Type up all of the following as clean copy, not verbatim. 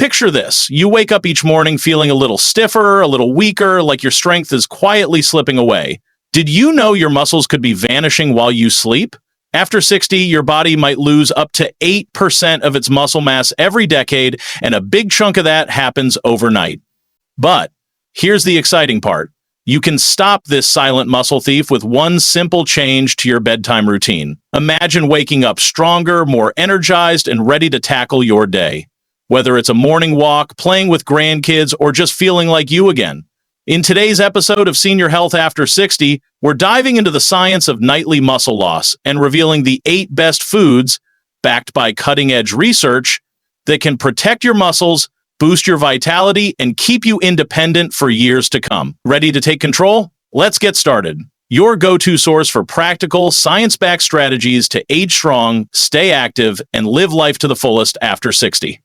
Picture this. You wake up each morning feeling a little stiffer, a little weaker, like your strength is quietly slipping away. Did you know your muscles could be vanishing while you sleep? After 60, your body might lose up to 8% of its muscle mass every decade, and a big chunk of that happens overnight. But here's the exciting part. You can stop this silent muscle thief with one simple change to your bedtime routine. Imagine waking up stronger, more energized, and ready to tackle your day. Whether it's a morning walk, playing with grandkids, or just feeling like you again. In today's episode of Senior Health After 60, we're diving into the science of nightly muscle loss and revealing the 8 best foods, backed by cutting-edge research, that can protect your muscles, boost your vitality, and keep you independent for years to come. Ready to take control? Let's get started. Your go-to source for practical, science-backed strategies to age strong, stay active, and live life to the fullest after 60.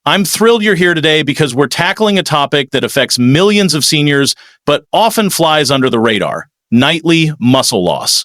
I'm thrilled you're here today because we're tackling a topic that affects millions of seniors, but often flies under the radar: nightly muscle loss.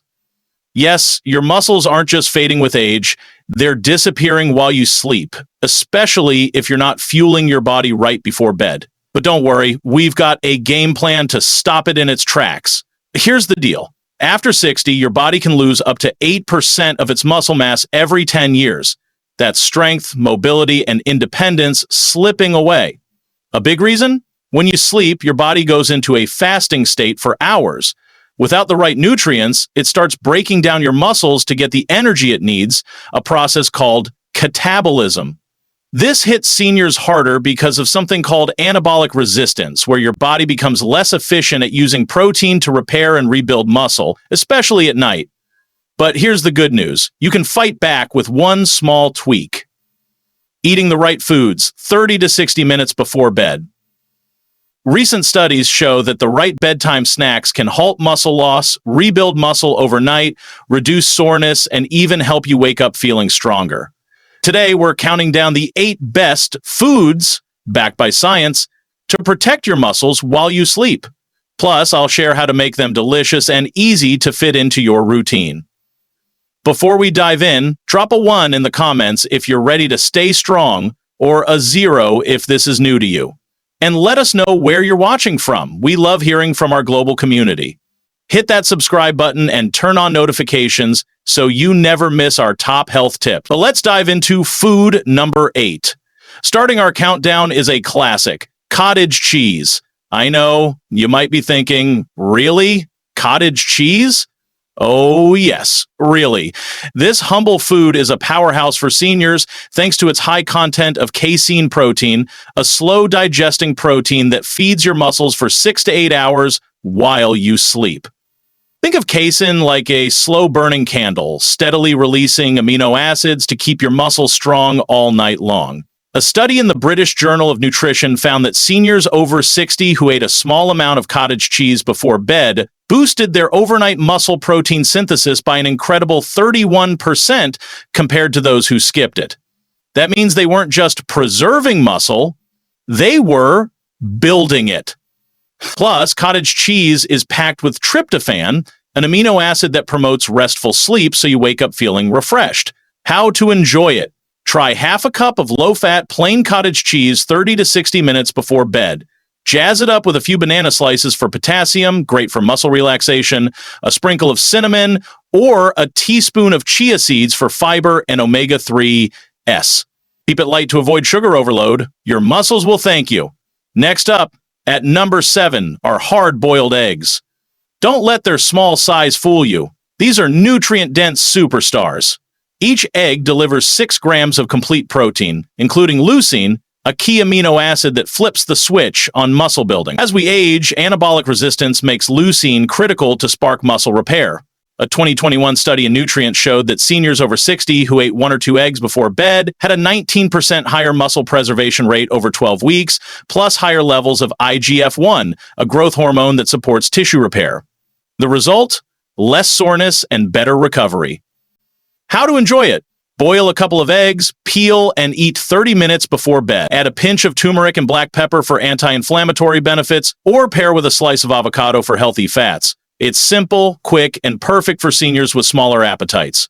Yes, your muscles aren't just fading with age, they're disappearing while you sleep, especially if you're not fueling your body right before bed. But don't worry, we've got a game plan to stop it in its tracks. Here's the deal. After 60, your body can lose up to 8% of its muscle mass every 10 years. That's strength, mobility, and independence slipping away. A big reason? When you sleep, your body goes into a fasting state for hours. Without the right nutrients, it starts breaking down your muscles to get the energy it needs, a process called catabolism. This hits seniors harder because of something called anabolic resistance, where your body becomes less efficient at using protein to repair and rebuild muscle, especially at night. But here's the good news. You can fight back with one small tweak. Eating the right foods 30 to 60 minutes before bed. Recent studies show that the right bedtime snacks can halt muscle loss, rebuild muscle overnight, reduce soreness, and even help you wake up feeling stronger. Today, we're counting down the 8 best foods, backed by science, to protect your muscles while you sleep. Plus, I'll share how to make them delicious and easy to fit into your routine. Before we dive in, drop a 1 in the comments if you're ready to stay strong, or a 0 if this is new to you. And let us know where you're watching from. We love hearing from our global community. Hit that subscribe button and turn on notifications so you never miss our top health tip. But let's dive into food number 8. Starting our countdown is a classic: cottage cheese. I know, you might be thinking, really? Cottage cheese? Oh yes, really. This humble food is a powerhouse for seniors thanks to its high content of casein protein, a slow-digesting protein that feeds your muscles for 6 to 8 hours while you sleep. Think of casein like a slow-burning candle, steadily releasing amino acids to keep your muscles strong all night long. A study in the British Journal of Nutrition found that seniors over 60 who ate a small amount of cottage cheese before bed boosted their overnight muscle protein synthesis by an incredible 31% compared to those who skipped it. That means they weren't just preserving muscle, they were building it. Plus, cottage cheese is packed with tryptophan, an amino acid that promotes restful sleep so you wake up feeling refreshed. How to enjoy it? Try half a cup of low-fat plain cottage cheese 30 to 60 minutes before bed. Jazz it up with a few banana slices for potassium, great for muscle relaxation, a sprinkle of cinnamon, or a teaspoon of chia seeds for fiber and omega-3s. Keep it light to avoid sugar overload. Your muscles will thank you. Next up, at number 7, are hard-boiled eggs. Don't let their small size fool you. These are nutrient-dense superstars. Each egg delivers 6 grams of complete protein, including leucine, a key amino acid that flips the switch on muscle building. As we age, anabolic resistance makes leucine critical to spark muscle repair. A 2021 study in Nutrients showed that seniors over 60 who ate 1 or 2 eggs before bed had a 19% higher muscle preservation rate over 12 weeks, plus higher levels of IGF-1, a growth hormone that supports tissue repair. The result? Less soreness and better recovery. How to enjoy it? Boil a couple of eggs, peel, and eat 30 minutes before bed. Add a pinch of turmeric and black pepper for anti-inflammatory benefits, or pair with a slice of avocado for healthy fats. It's simple, quick, and perfect for seniors with smaller appetites.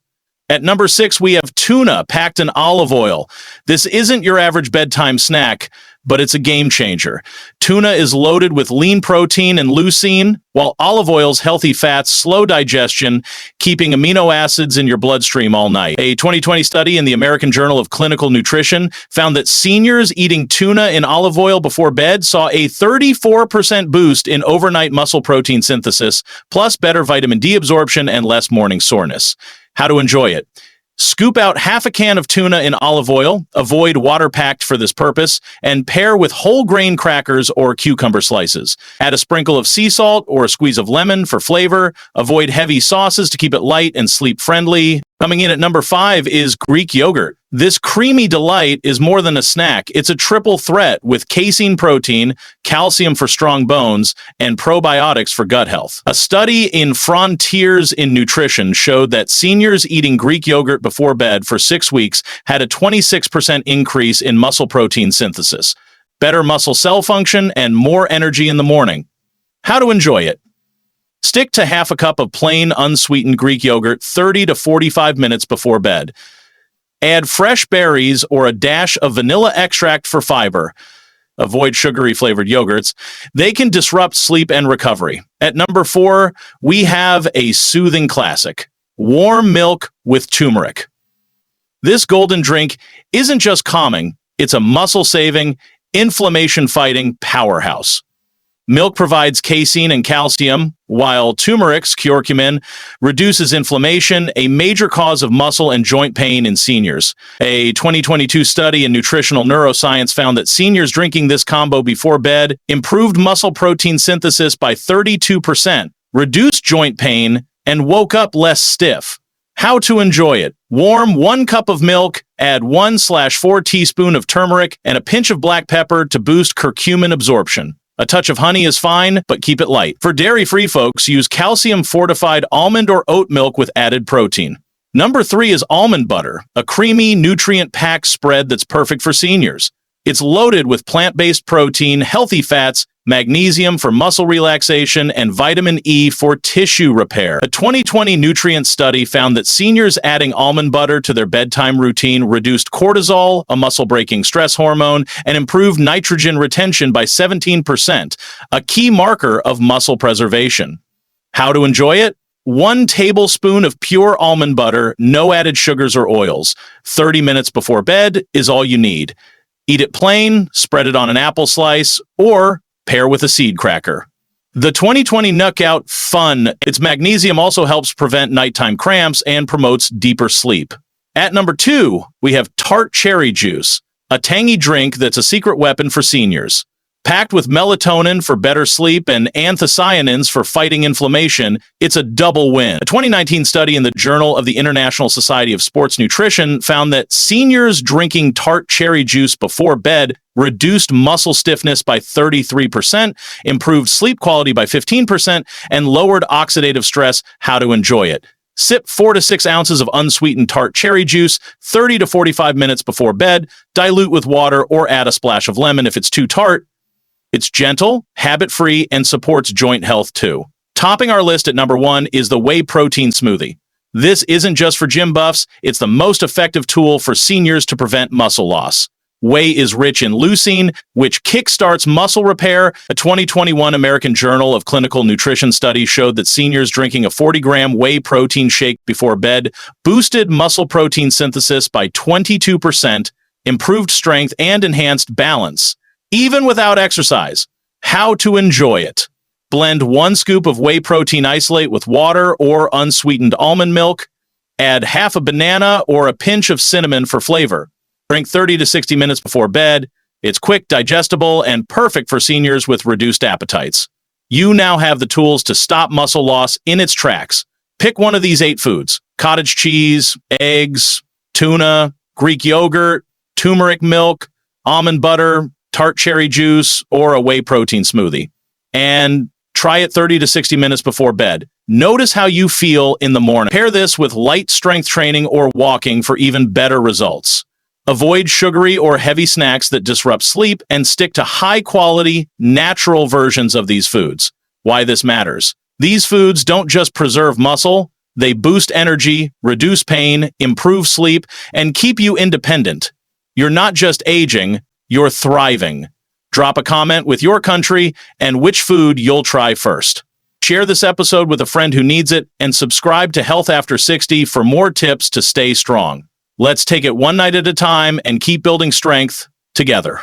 At number 6, we have tuna packed in olive oil. This isn't your average bedtime snack, but it's a game changer. Tuna is loaded with lean protein and leucine, while olive oil's healthy fats slow digestion, keeping amino acids in your bloodstream all night. A 2020 study in the American Journal of Clinical Nutrition found that seniors eating tuna in olive oil before bed saw a 34% boost in overnight muscle protein synthesis, plus better vitamin D absorption and less morning soreness. How to enjoy it. Scoop out half a can of tuna in olive oil, avoid water packed for this purpose, and pair with whole grain crackers or cucumber slices. Add a sprinkle of sea salt or a squeeze of lemon for flavor. Avoid heavy sauces to keep it light and sleep friendly. Coming in at number 5 is Greek yogurt. This creamy delight is more than a snack. It's a triple threat with casein protein, calcium for strong bones, and probiotics for gut health. A study in Frontiers in Nutrition showed that seniors eating Greek yogurt before bed for 6 weeks had a 26% increase in muscle protein synthesis, better muscle cell function, and more energy in the morning. How to enjoy it. Stick to half a cup of plain, unsweetened Greek yogurt 30 to 45 minutes before bed. Add fresh berries or a dash of vanilla extract for fiber. Avoid sugary flavored yogurts. They can disrupt sleep and recovery. At number 4, we have a soothing classic, warm milk with turmeric. This golden drink isn't just calming, it's a muscle-saving, inflammation-fighting powerhouse. Milk provides casein and calcium, while turmeric's curcumin reduces inflammation, a major cause of muscle and joint pain in seniors. A 2022 study in nutritional neuroscience found that seniors drinking this combo before bed improved muscle protein synthesis by 32%, reduced joint pain, and woke up less stiff. How to enjoy it. Warm 1 cup of milk, add 1/4 teaspoon of turmeric, and a pinch of black pepper to boost curcumin absorption. A touch of honey is fine, but keep it light. For dairy-free folks, use calcium-fortified almond or oat milk with added protein. Number 3 is almond butter, a creamy, nutrient-packed spread that's perfect for seniors. It's loaded with plant-based protein, healthy fats, magnesium for muscle relaxation, and vitamin E for tissue repair. A 2020 nutrient study found that seniors adding almond butter to their bedtime routine reduced cortisol, a muscle-breaking stress hormone, and improved nitrogen retention by 17%, a key marker of muscle preservation. How to enjoy it? 1 tablespoon of pure almond butter, no added sugars or oils. 30 minutes before bed is all you need. Eat it plain, spread it on an apple slice, or pair with a seed cracker. The 2020 Knockout Fun. Its magnesium also helps prevent nighttime cramps and promotes deeper sleep. At number 2, we have tart cherry juice, a tangy drink that's a secret weapon for seniors. Packed with melatonin for better sleep and anthocyanins for fighting inflammation, it's a double win. A 2019 study in the Journal of the International Society of Sports Nutrition found that seniors drinking tart cherry juice before bed reduced muscle stiffness by 33%, improved sleep quality by 15%, and lowered oxidative stress. How to enjoy it. Sip 4 to 6 ounces of unsweetened tart cherry juice 30 to 45 minutes before bed, dilute with water, or add a splash of lemon if it's too tart. It's gentle, habit-free, and supports joint health too. Topping our list at number 1 is the whey protein smoothie. This isn't just for gym buffs, it's the most effective tool for seniors to prevent muscle loss. Whey is rich in leucine, which kickstarts muscle repair. A 2021 American Journal of Clinical Nutrition study showed that seniors drinking a 40-gram whey protein shake before bed boosted muscle protein synthesis by 22%, improved strength, and enhanced balance, even without exercise. How to enjoy it. Blend 1 scoop of whey protein isolate with water or unsweetened almond milk. Add half a banana or a pinch of cinnamon for flavor. Drink 30 to 60 minutes before bed. It's quick, digestible, and perfect for seniors with reduced appetites. You now have the tools to stop muscle loss in its tracks. Pick one of these 8 foods: cottage cheese, eggs, tuna, Greek yogurt, turmeric milk, almond butter, tart cherry juice, or a whey protein smoothie. And try it 30 to 60 minutes before bed. Notice how you feel in the morning. Pair this with light strength training or walking for even better results. Avoid sugary or heavy snacks that disrupt sleep and stick to high-quality, natural versions of these foods. Why this matters. These foods don't just preserve muscle, They boost energy, reduce pain, improve sleep, and keep you independent. You're not just aging, you're thriving. Drop a comment with your country and which food you'll try first. Share this episode with a friend who needs it, and subscribe to Health After 60 for more tips to stay strong. Let's take it one night at a time and keep building strength together.